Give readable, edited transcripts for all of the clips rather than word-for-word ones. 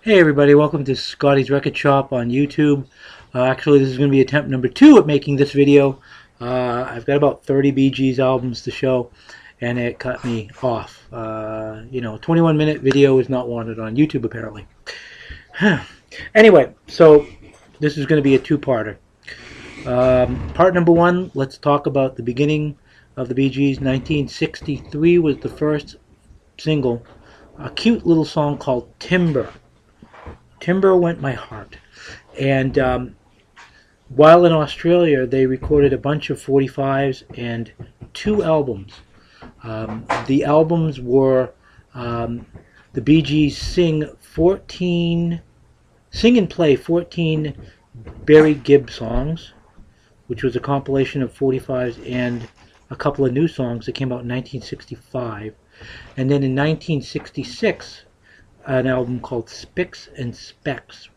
Hey everybody, welcome to Scotty's Record Shop on YouTube. Actually, this is going to be attempt number 2 at making this video. I've got about 30 Bee Gees albums to show, and it cut me off. 21-minute video is not wanted on YouTube apparently. Anyway, so this is going to be a two-parter. Part number 1, let's talk about the beginning of the Bee Gees. 1963 was the first single, a cute little song called Timber. Timber Went My Heart. And while in Australia, they recorded a bunch of 45s and 2 albums. The albums were the Bee Gees sing and play 14 Barry Gibb songs, which was a compilation of 45s and a couple of new songs that came out in 1965. And then in 1966, an album called Spicks and Specks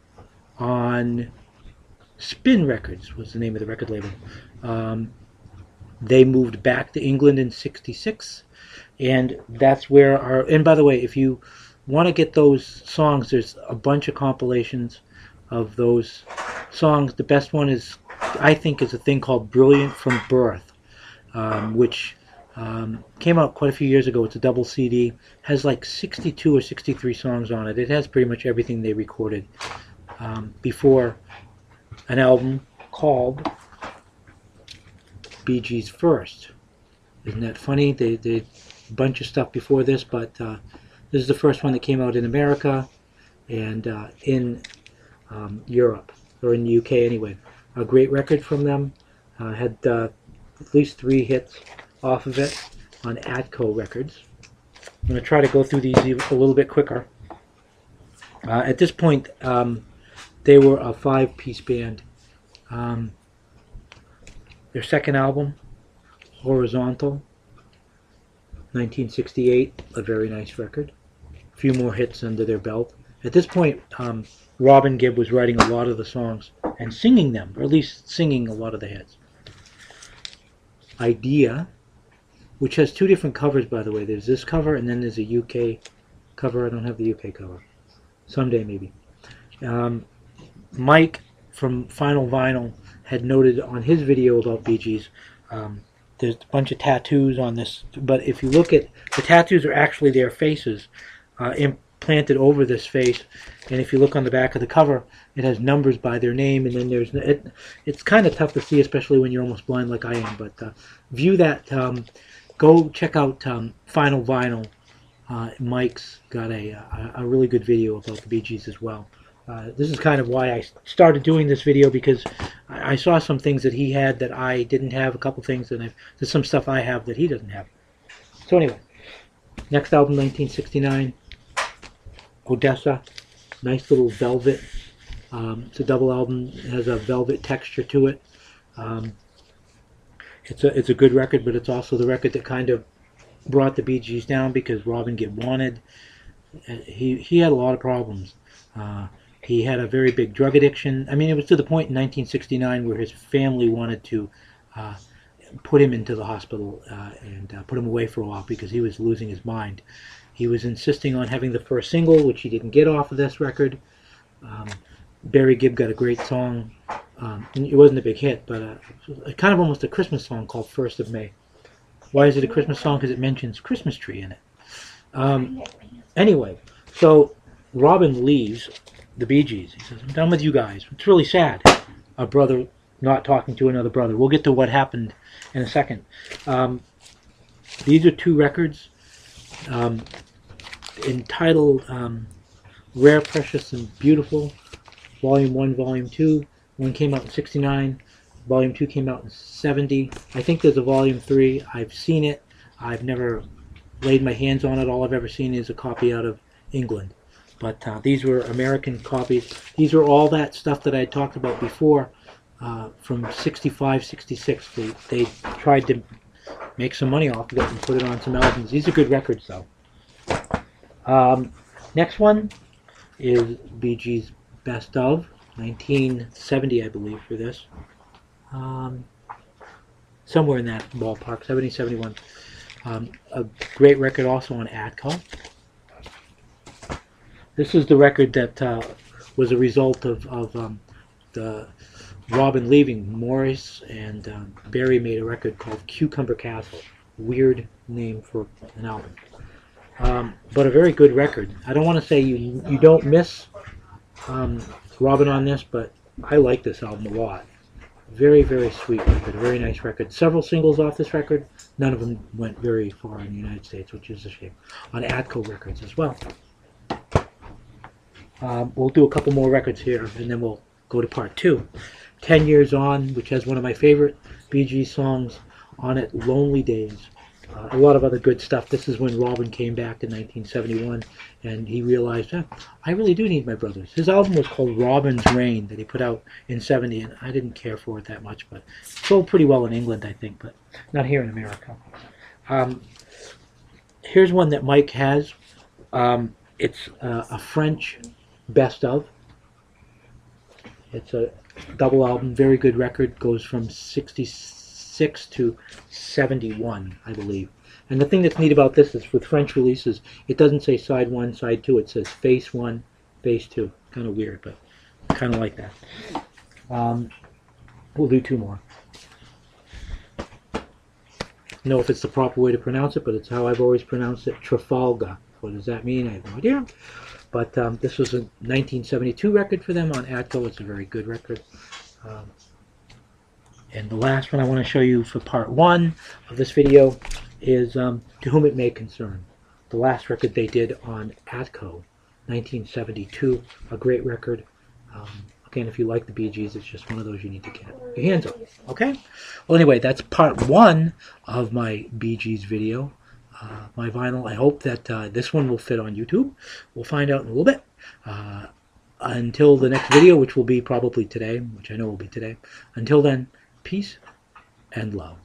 on Spin Records was the name of the record label. They moved back to England in '66, and that's where and by the way, if you want to get those songs, there's a bunch of compilations of those songs. The best one I think, is a thing called Brilliant from Birth, which came out quite a few years ago. It's a double CD, has like 62 or 63 songs on it. It has pretty much everything they recorded before an album called Bee Gees First. Isn't that funny? They did a bunch of stuff before this, but this is the first one that came out in America and in Europe, or in the UK anyway. A great record from them. Had at least 3 hits off of it on Atco Records. I'm going to try to go through these a little bit quicker. At this point, they were a 5-piece band. Their second album, Horizontal, 1968, a very nice record. A few more hits under their belt. At this point, Robin Gibb was writing a lot of the songs and singing them, or at least singing a lot of the hits. Idea, which has 2 different covers, by the way. There's this cover, and then there's a UK cover. I don't have the UK cover. Someday, maybe. Mike from Final Vinyl had noted on his video about Bee Gees, there's a bunch of tattoos on this, but if you look at the tattoos, are actually their faces implanted over this face, and if you look on the back of the cover, it has numbers by their name, and then it's kind of tough to see, especially when you're almost blind like I am, but view that. Go check out Final Vinyl. Mike's got a really good video about the Bee Gees as well. This is kind of why I started doing this video, because I saw some things that he had that I didn't have, a couple things, and there's some stuff I have that he doesn't have. So anyway, next album, 1969, Odessa. Nice little velvet. It's a double album. It has a velvet texture to it. It's a good record, but it's also the record that kind of brought the Bee Gees down, because Robin Gibb wanted. He had a lot of problems. He had a very big drug addiction. I mean, it was to the point in 1969 where his family wanted to put him into the hospital and put him away for a while because he was losing his mind. He was insisting on having the first single, which he didn't get off of this record. Barry Gibb got a great song. It wasn't a big hit, but kind of almost a Christmas song called First of May. Why is it a Christmas song? Because it mentions Christmas tree in it. Anyway, so Robin leaves the Bee Gees. He says, I'm done with you guys. It's really sad. A brother not talking to another brother. We'll get to what happened in a second. These are 2 records entitled Rare, Precious, and Beautiful, Volume 1, Volume 2. One came out in '69. Volume 2 came out in '70. I think there's a Volume 3. I've seen it. I've never laid my hands on it. All I've ever seen is a copy out of England. But these were American copies. These are all that stuff that I had talked about before from '65, '66. They tried to make some money off of it and put it on some albums. These are good records, though. Next one is Bee Gees Best Of, 1970, I believe, for this. Somewhere in that ballpark, 70, 71. A great record also on Atco. This is the record that was a result of the Robin leaving. Morris and Barry made a record called Cucumber Castle. Weird name for an album. But a very good record. I don't want to say you don't miss Robin on this, but I like this album a lot. Very, very sweet record. Very nice record. Several singles off this record. None of them went very far in the United States, which is a shame. On Atco Records as well. We'll do a couple more records here, and then we'll go to part 2. 10 Years On, which has one of my favorite Bee Gees songs on it, Lonely Days. A lot of other good stuff. This is when Robin came back in 1971, and he realized, I really do need my brothers. His album was called Robin's Reign, that he put out in 70, and I didn't care for it that much, but it sold pretty well in England, I think, but not here in America. Here's one that Mike has. It's a French best of. It's a double album, very good record, goes from 66 to 71, I believe. And the thing that's neat about this is with French releases, it doesn't say side 1, side 2, it says face 1, face 2. Kind of weird, but kind of like that. We'll do 2 more. I don't know if it's the proper way to pronounce it, but it's how I've always pronounced it, Trafalgar. What does that mean? I have no idea. But this was a 1972 record for them on Atco. It's a very good record. And the last one I want to show you for part 1 of this video is To Whom It May Concern. The last record they did on Atco, 1972. A great record. Again, if you like the Bee Gees, it's just one of those you need to get your hands on. Okay? Well, anyway, that's part 1 of my Bee Gees video. My vinyl. I hope that this one will fit on YouTube. We'll find out in a little bit. Until the next video, which will be probably today, which I know will be today. Until then, peace and love.